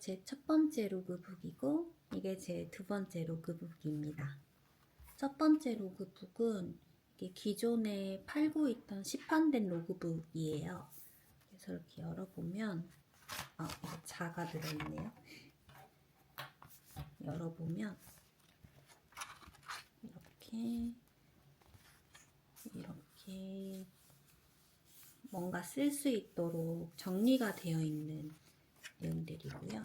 제 첫 번째 로그북이고 이게 제 두 번째 로그북입니다. 첫 번째 로그북은 이게 기존에 팔고 있던 시판된 로그북이에요. 그래서 이렇게 열어보면 이게 자가 들어있네요. 열어보면 이렇게 뭔가 쓸 수 있도록 정리가 되어 있는 내용들이고요.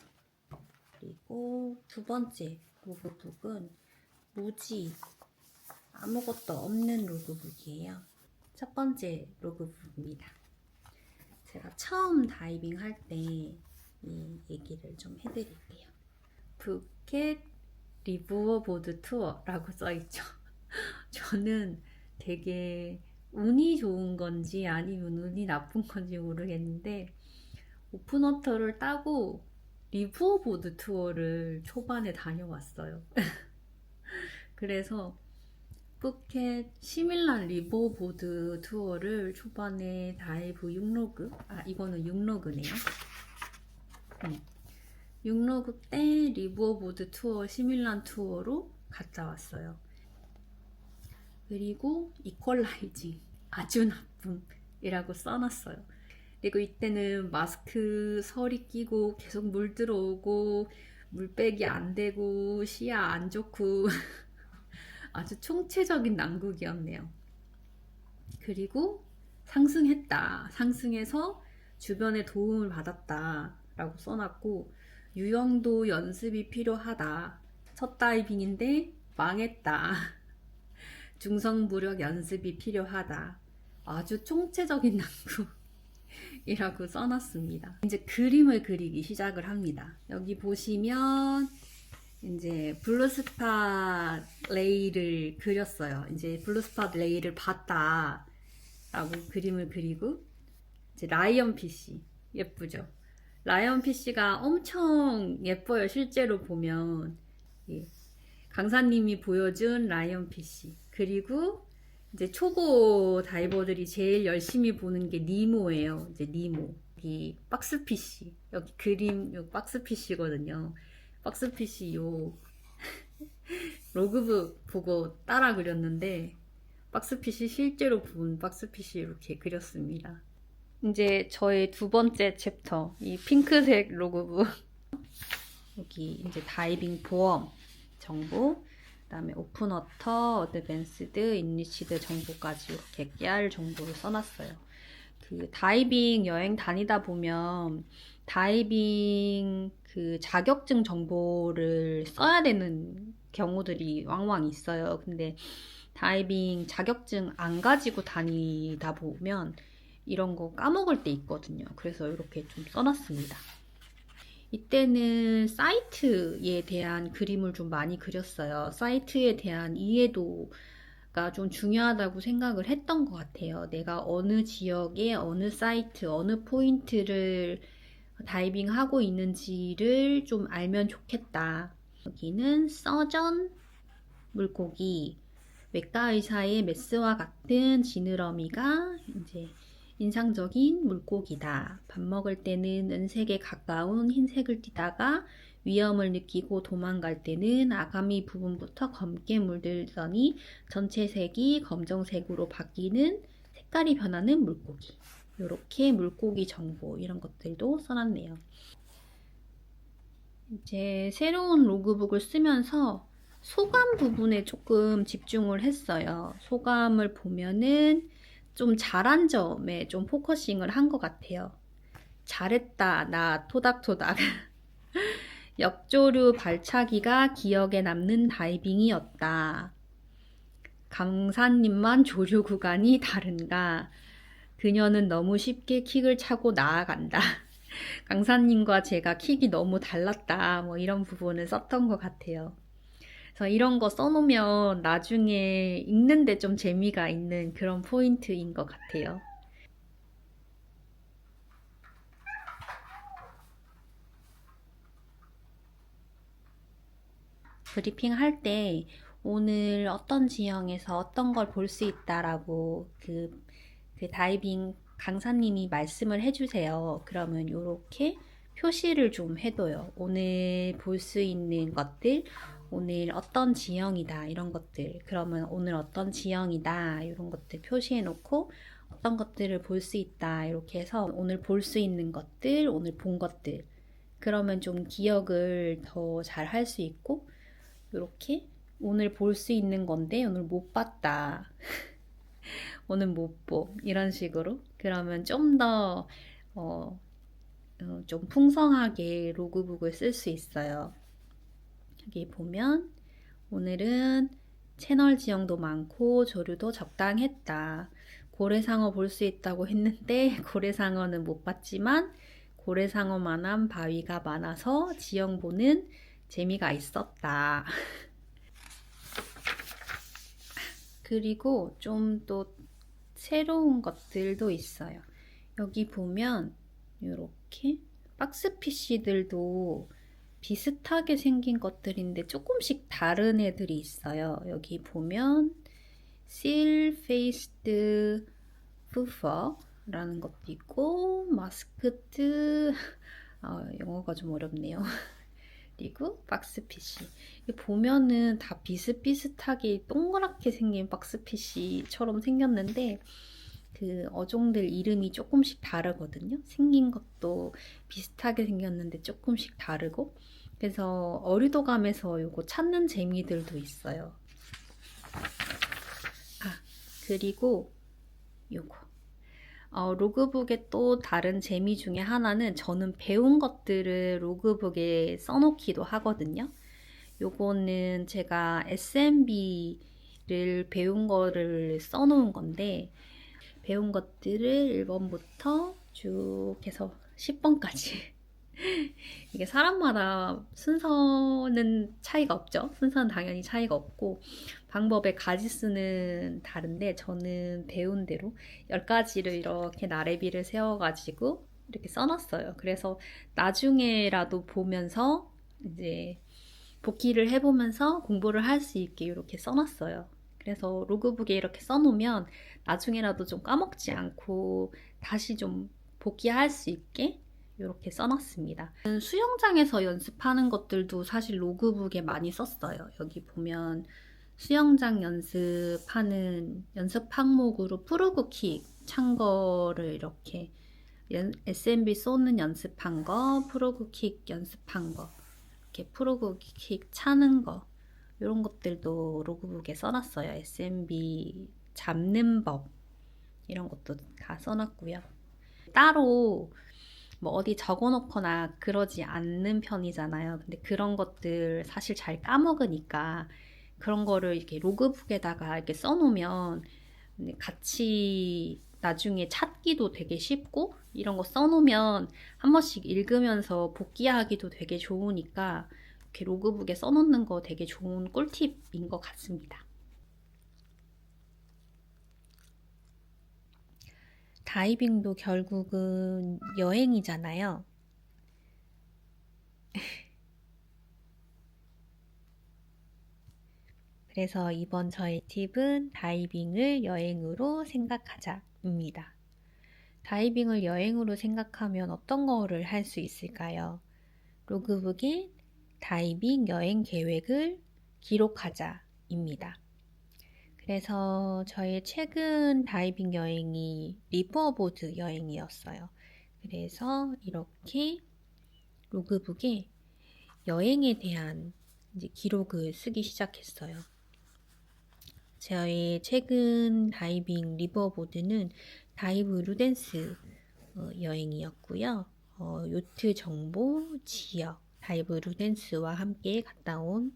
그리고 두 번째 로그북은 무지 아무것도 없는 로그북이에요. 첫 번째 로그북입니다. 제가 처음 다이빙 할 때 이 얘기를 좀 해드릴게요. 푸켓 리버보드 투어라고 써있죠. 저는 되게 운이 좋은 건지 아니면 운이 나쁜 건지 모르겠는데 오픈워터를 따고 리버보드 투어를 초반에 다녀왔어요. 그래서 푸켓 시밀란 리버보드 투어를 초반에 다이브 6로그 이거는 6로그네요. 6로그 때 리버보드 투어 시밀란 투어로 갔다 왔어요. 그리고 이퀄라이징 아주 나쁨이라고 써놨어요. 그리고 이때는 마스크 서리 끼고 계속 물 들어오고 물백이 안 되고 시야 안 좋고 아주 총체적인 난국이었네요. 그리고 상승했다. 상승해서 주변에 도움을 받았다 라고 써놨고 유영도 연습이 필요하다. 첫 다이빙인데 망했다. 중성부력 연습이 필요하다. 아주 총체적인 난국이라고 써놨습니다. 이제 그림을 그리기 시작을 합니다. 여기 보시면 이제 블루스팟 레이를 그렸어요. 이제 블루스팟 레이를 봤다 라고 그림을 그리고 이제 라이언 피쉬 예쁘죠? 라이언 피쉬가 엄청 예뻐요. 실제로 보면 강사님이 보여준 라이언 피쉬. 그리고 이제 초보 다이버들이 제일 열심히 보는 게 니모예요. 이제 니모. 여기 박스피쉬. 여기 그림 요 박스피쉬거든요. 박스피쉬 요 로그북 보고 따라 그렸는데 박스피쉬 실제로 본 박스피쉬 이렇게 그렸습니다. 이제 저의 두 번째 챕터 이 핑크색 로그북 여기 이제 다이빙 보험 정보 그 다음에 오픈워터, 어드밴스드, 인리치드 정보까지 이렇게 깨알 정보를 써놨어요. 그 다이빙 여행 다니다 보면 다이빙 그 자격증 정보를 써야 되는 경우들이 왕왕 있어요. 근데 다이빙 자격증 안 가지고 다니다 보면 이런 거 까먹을 때 있거든요. 그래서 이렇게 좀 써놨습니다. 이때는 사이트에 대한 그림을 좀 많이 그렸어요. 사이트에 대한 이해도가 좀 중요하다고 생각을 했던 것 같아요. 내가 어느 지역에 어느 사이트, 어느 포인트를 다이빙하고 있는지를 좀 알면 좋겠다. 여기는 서전 물고기, 외과의사의 메스와 같은 지느러미가 이제 인상적인 물고기다. 밥 먹을 때는 은색에 가까운 흰색을 띠다가 위험을 느끼고 도망갈 때는 아가미 부분부터 검게 물들더니 전체 색이 검정색으로 바뀌는 색깔이 변하는 물고기. 이렇게 물고기 정보 이런 것들도 써놨네요. 이제 새로운 로그북을 쓰면서 소감 부분에 조금 집중을 했어요. 소감을 보면은 좀 잘한 점에 좀 포커싱을 한 것 같아요. 잘했다, 나 토닥토닥. 역조류 발차기가 기억에 남는 다이빙이었다. 강사님만 조류 구간이 다른가? 그녀는 너무 쉽게 킥을 차고 나아간다. 강사님과 제가 킥이 너무 달랐다. 뭐 이런 부분을 썼던 것 같아요. 그래서 이런 거 써놓으면 나중에 읽는데 좀 재미가 있는 그런 포인트인 것 같아요. 브리핑 할 때 오늘 어떤 지형에서 어떤 걸 볼 수 있다라고 그 다이빙 강사님이 말씀을 해주세요. 그러면 이렇게 표시를 좀 해둬요. 오늘 볼 수 있는 것들, 오늘 어떤 지형이다 이런 것들. 그러면 오늘 어떤 지형이다 이런 것들 표시해 놓고 어떤 것들을 볼 수 있다 이렇게 해서 오늘 볼 수 있는 것들, 오늘 본 것들. 그러면 좀 기억을 더 잘 할 수 있고 이렇게 오늘 볼 수 있는 건데 오늘 못 봤다. 오늘 못 보. 이런 식으로. 그러면 좀 더 좀 풍성하게 로그북을 쓸 수 있어요. 여기 보면 오늘은 채널 지형도 많고 조류도 적당했다. 고래상어 볼 수 있다고 했는데 고래상어는 못 봤지만 고래상어만한 바위가 많아서 지형 보는 재미가 있었다. 그리고 좀 또 새로운 것들도 있어요. 여기 보면 이렇게 박스 PC들도 비슷하게 생긴 것들인데 조금씩 다른 애들이 있어요. 여기 보면 Seal Faced Fuffer라는 것도 있고 마스크트 영어가 좀 어렵네요. 그리고 박스 PC 보면은 다 비슷비슷하게 동그랗게 생긴 박스 PC처럼 생겼는데 그 어종들 이름이 조금씩 다르거든요. 생긴 것도 비슷하게 생겼는데 조금씩 다르고 그래서 어리도감에서 요거 찾는 재미들도 있어요. 그리고 요거 로그북의 또 다른 재미 중에 하나는 저는 배운 것들을 로그북에 써놓기도 하거든요. 요거는 제가 SMB를 배운 거를 써놓은 건데 배운 것들을 1번부터 쭉 해서 10번까지 이게 사람마다 순서는 차이가 없죠. 순서는 당연히 차이가 없고 방법의 가지수는 다른데 저는 배운 대로 10가지를 이렇게 나래비를 세워가지고 이렇게 써놨어요. 그래서 나중에라도 보면서 이제 복기를 해보면서 공부를 할 수 있게 이렇게 써놨어요. 그래서 로그북에 이렇게 써놓으면 나중에라도 좀 까먹지 않고 다시 좀 복기할 수 있게 이렇게 써놨습니다. 수영장에서 연습하는 것들도 사실 로그북에 많이 썼어요. 여기 보면 수영장 연습하는 연습 항목으로 프로그킥 찬 거를 이렇게 SMB 쏘는 연습한 거, 프로그킥 연습한 거, 이렇게 프로그킥 차는 거 이런 것들도 로그북에 써놨어요. SMB 잡는 법 이런 것도 다 써놨고요. 따로 뭐 어디 적어놓거나 그러지 않는 편이잖아요. 근데 그런 것들 사실 잘 까먹으니까 그런 거를 이렇게 로그북에다가 이렇게 써놓으면 같이 나중에 찾기도 되게 쉽고 이런 거 써놓으면 한 번씩 읽으면서 복기하기도 되게 좋으니까 이렇게 로그북에 써놓는 거 되게 좋은 꿀팁인 것 같습니다. 다이빙도 결국은 여행이잖아요. 그래서 이번 저의 팁은 다이빙을 여행으로 생각하자입니다. 다이빙을 여행으로 생각하면 어떤 거를 할 수 있을까요? 로그북에 다이빙 여행 계획을 기록하자입니다. 그래서 저의 최근 다이빙 여행이 리버보드 여행이었어요. 그래서 이렇게 로그북에 여행에 대한 이제 기록을 쓰기 시작했어요. 저의 최근 다이빙 리버보드는 다이브 루덴스 여행이었고요. 요트 정보 지역 다이브 루덴스와 함께 갔다 온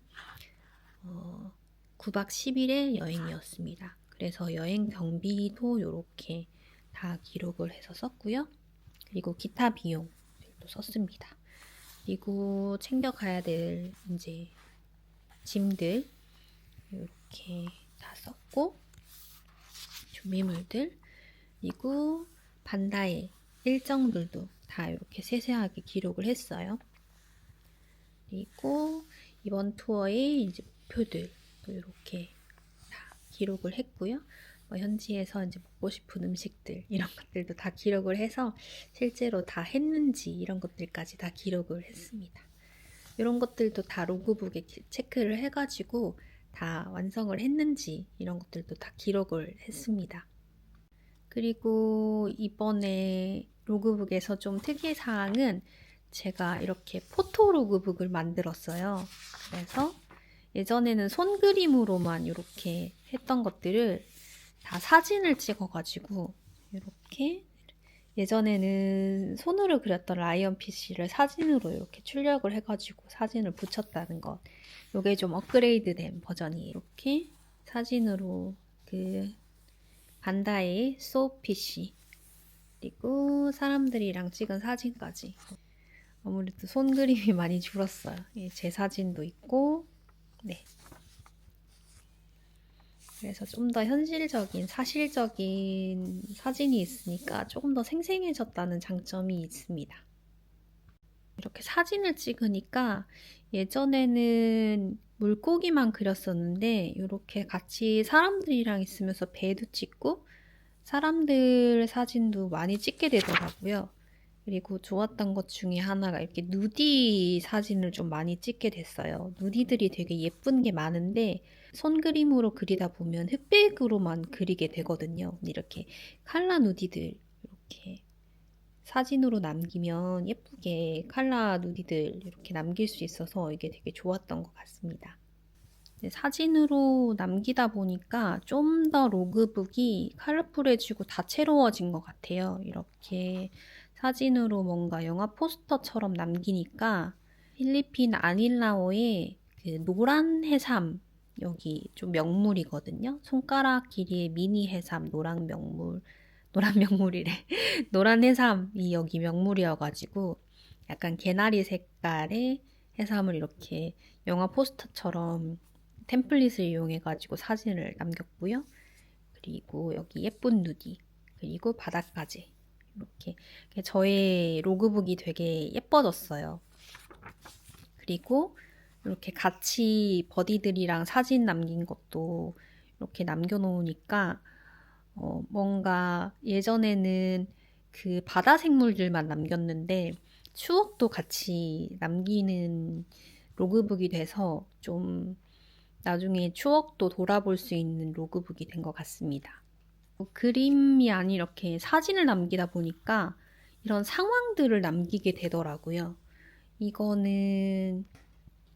9박 10일의 여행이었습니다. 그래서 여행 경비도 이렇게 다 기록을 해서 썼고요. 그리고 기타 비용도 썼습니다. 그리고 챙겨가야 될 이제 짐들 이렇게 다 썼고 준비물들 그리고 반다의 일정들도 다 이렇게 세세하게 기록을 했어요. 그리고 이번 투어의 이제 목표들도 이렇게 다 기록을 했고요. 현지에서 이제 먹고 싶은 음식들 이런 것들도 다 기록을 해서 실제로 다 했는지 이런 것들까지 다 기록을 했습니다. 이런 것들도 다 로그북에 체크를 해가지고 다 완성을 했는지 이런 것들도 다 기록을 했습니다. 그리고 이번에 로그북에서 좀 특이사항은 제가 이렇게 포토 로그북을 만들었어요. 그래서 예전에는 손그림으로만 이렇게 했던 것들을 다 사진을 찍어가지고 이렇게 예전에는 손으로 그렸던 라이언 피쉬를 사진으로 이렇게 출력을 해가지고 사진을 붙였다는 것. 요게 좀 업그레이드된 버전이에요. 이렇게 사진으로 그 반다의 소피쉬 그리고 사람들이랑 찍은 사진까지. 아무래도 손그림이 많이 줄었어요. 제 사진도 있고, 네. 그래서 좀 더 현실적인, 사실적인 사진이 있으니까 조금 더 생생해졌다는 장점이 있습니다. 이렇게 사진을 찍으니까 예전에는 물고기만 그렸었는데 이렇게 같이 사람들이랑 있으면서 배도 찍고 사람들 사진도 많이 찍게 되더라고요. 그리고 좋았던 것 중에 하나가 이렇게 누디 사진을 좀 많이 찍게 됐어요. 누디들이 되게 예쁜 게 많은데 손그림으로 그리다 보면 흑백으로만 그리게 되거든요. 이렇게 칼라 누디들 이렇게 사진으로 남기면 예쁘게 칼라 누디들 이렇게 남길 수 있어서 이게 되게 좋았던 것 같습니다. 사진으로 남기다 보니까 좀 더 로그북이 컬러풀해지고 다채로워진 것 같아요. 이렇게 사진으로 뭔가 영화 포스터처럼 남기니까 필리핀 아닐라오의 그 노란 해삼 여기 좀 명물이거든요. 손가락 길이의 미니 해삼 노란 명물 노란 명물이래. 노란 해삼이 여기 명물이어가지고 약간 개나리 색깔의 해삼을 이렇게 영화 포스터처럼 템플릿을 이용해가지고 사진을 남겼고요. 그리고 여기 예쁜 누디, 그리고 바닥까지 이렇게 저의 로그북이 되게 예뻐졌어요. 그리고 이렇게 같이 버디들이랑 사진 남긴 것도 이렇게 남겨놓으니까 뭔가 예전에는 그 바다 생물들만 남겼는데 추억도 같이 남기는 로그북이 돼서 좀 나중에 추억도 돌아볼 수 있는 로그북이 된 것 같습니다. 그림이 아닌 이렇게 사진을 남기다 보니까 이런 상황들을 남기게 되더라고요. 이거는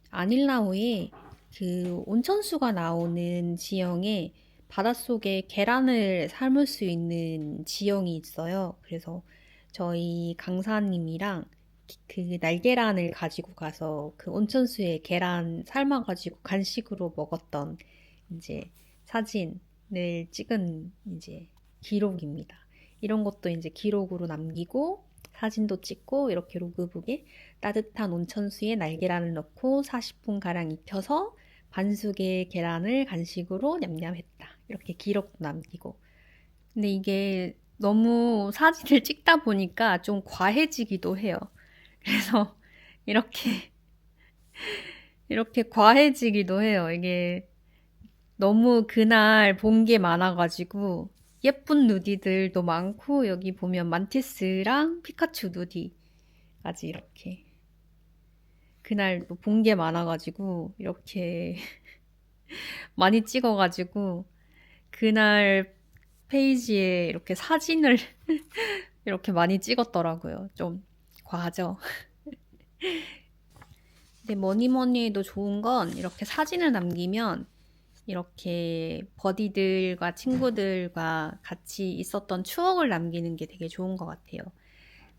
아닐라오에 그 온천수가 나오는 지형에 바닷속에 계란을 삶을 수 있는 지형이 있어요. 그래서 저희 강사님이랑 그 날계란을 가지고 가서 그 온천수에 계란 삶아가지고 간식으로 먹었던 이제 사진을 찍은 이제 기록입니다. 이런 것도 이제 기록으로 남기고 사진도 찍고 이렇게 로그북에 따뜻한 온천수에 날계란을 넣고 40분가량 익혀서 반숙의 계란을 간식으로 냠냠했다. 이렇게 기록도 남기고. 근데 이게 너무 사진을 찍다 보니까 좀 과해지기도 해요. 그래서 이렇게 과해지기도 해요. 이게 너무 그날 본 게 많아가지고 예쁜 누디들도 많고 여기 보면 만티스랑 피카츄 누디까지 이렇게 그날 또 본 게 많아가지고 이렇게 많이 찍어가지고 그날 페이지에 이렇게 사진을 이렇게 많이 찍었더라고요. 좀 과하죠. 근데 뭐니 해도 좋은 건 이렇게 사진을 남기면 이렇게 버디들과 친구들과 같이 있었던 추억을 남기는 게 되게 좋은 것 같아요.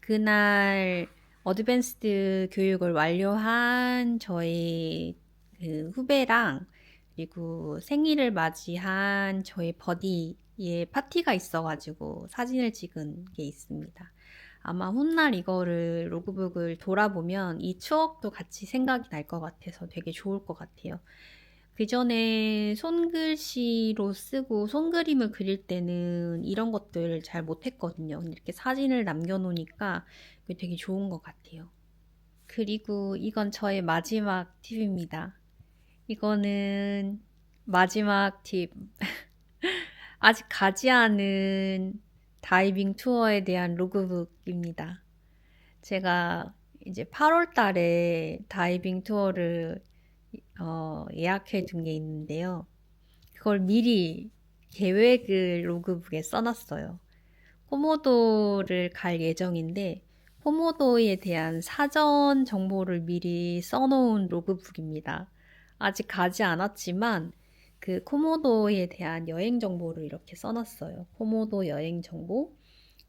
그날 어드밴스드 교육을 완료한 저희 그 후배랑 그리고 생일을 맞이한 저희 버디의 파티가 있어가지고 사진을 찍은 게 있습니다. 아마 훗날 이거를 로그북을 돌아보면 이 추억도 같이 생각이 날 것 같아서 되게 좋을 것 같아요. 그 전에 손글씨로 쓰고 손그림을 그릴 때는 이런 것들 잘 못했거든요. 근데 이렇게 사진을 남겨놓으니까 그게 되게 좋은 것 같아요. 그리고 이건 저의 마지막 팁입니다. 이거는 마지막 팁. 아직 가지 않은 다이빙 투어에 대한 로그북입니다. 제가 이제 8월 달에 다이빙 투어를 예약해 둔 게 있는데요. 그걸 미리 계획을 로그북에 써놨어요. 코모도를 갈 예정인데 코모도에 대한 사전 정보를 미리 써놓은 로그북입니다. 아직 가지 않았지만 그 코모도에 대한 여행 정보를 이렇게 써놨어요. 코모도 여행 정보,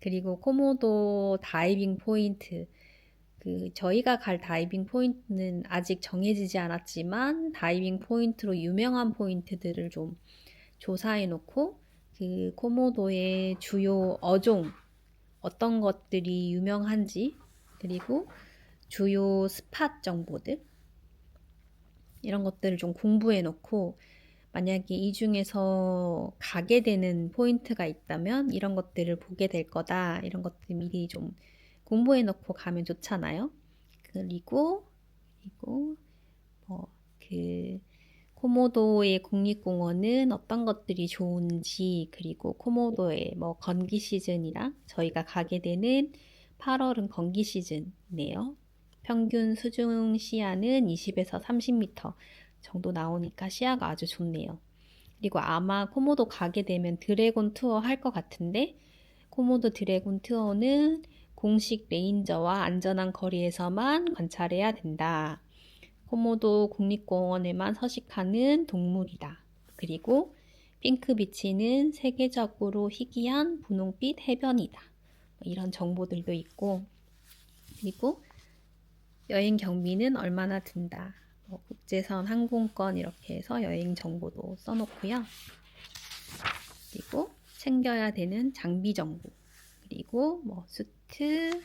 그리고 코모도 다이빙 포인트, 저희가 갈 다이빙 포인트는 아직 정해지지 않았지만 다이빙 포인트로 유명한 포인트들을 좀 조사해 놓고 그 코모도의 주요 어종, 어떤 것들이 유명한지, 그리고 주요 스팟 정보들, 이런 것들을 좀 공부해 놓고 만약에 이 중에서 가게 되는 포인트가 있다면 이런 것들을 보게 될 거다. 이런 것들 미리 좀 공부해 놓고 가면 좋잖아요. 그리고 그 코모도의 국립공원은 어떤 것들이 좋은지, 그리고 코모도의 건기 시즌이랑 저희가 가게 되는 8월은 건기 시즌이네요. 평균 수중 시야는 20에서 30m 정도 나오니까 시야가 아주 좋네요. 그리고 아마 코모도 가게 되면 드래곤 투어 할 것 같은데, 코모도 드래곤 투어는 공식 레인저와 안전한 거리에서만 관찰해야 된다. 코모도 국립공원에만 서식하는 동물이다. 그리고 핑크비치는 세계적으로 희귀한 분홍빛 해변이다. 이런 정보들도 있고, 그리고 여행 경비는 얼마나 든다. 국제선 항공권 이렇게 해서 여행 정보도 써놓고요. 그리고 챙겨야 되는 장비 정보, 그리고 수트,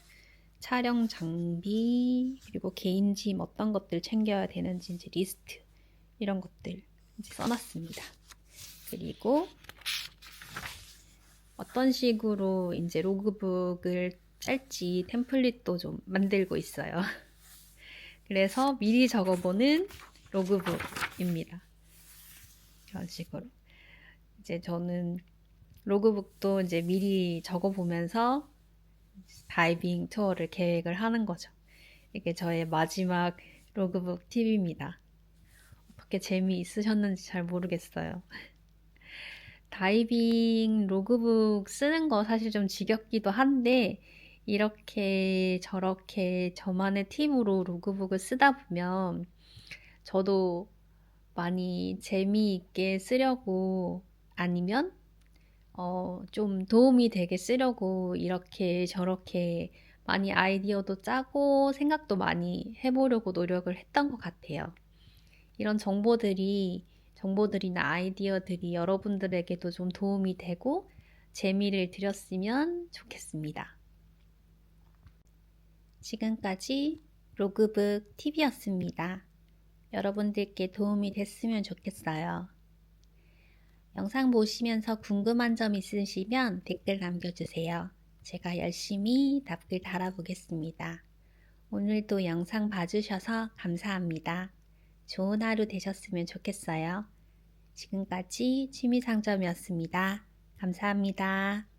촬영 장비, 그리고 개인 짐 어떤 것들 챙겨야 되는지 이제 리스트, 이런 것들 이제 써놨습니다. 그리고 어떤 식으로 이제 로그북을 짤지 템플릿도 좀 만들고 있어요. 그래서 미리 적어보는 로그북입니다. 이런 식으로. 이제 저는 로그북도 이제 미리 적어보면서 다이빙 투어를 계획을 하는 거죠. 이게 저의 마지막 로그북 팁입니다. 어떻게 재미있으셨는지 잘 모르겠어요. 다이빙 로그북 쓰는 거 사실 좀 지겹기도 한데, 이렇게 저렇게 저만의 팁으로 로그북을 쓰다 보면 저도 많이 재미있게 쓰려고, 아니면 좀 도움이 되게 쓰려고 이렇게 저렇게 많이 아이디어도 짜고 생각도 많이 해보려고 노력을 했던 것 같아요. 이런 정보들이나 아이디어들이 여러분들에게도 좀 도움이 되고 재미를 드렸으면 좋겠습니다. 지금까지 로그북 팁이었습니다. 여러분들께 도움이 됐으면 좋겠어요. 영상 보시면서 궁금한 점 있으시면 댓글 남겨주세요. 제가 열심히 답글 달아보겠습니다. 오늘도 영상 봐주셔서 감사합니다. 좋은 하루 되셨으면 좋겠어요. 지금까지 취미상점이었습니다. 감사합니다.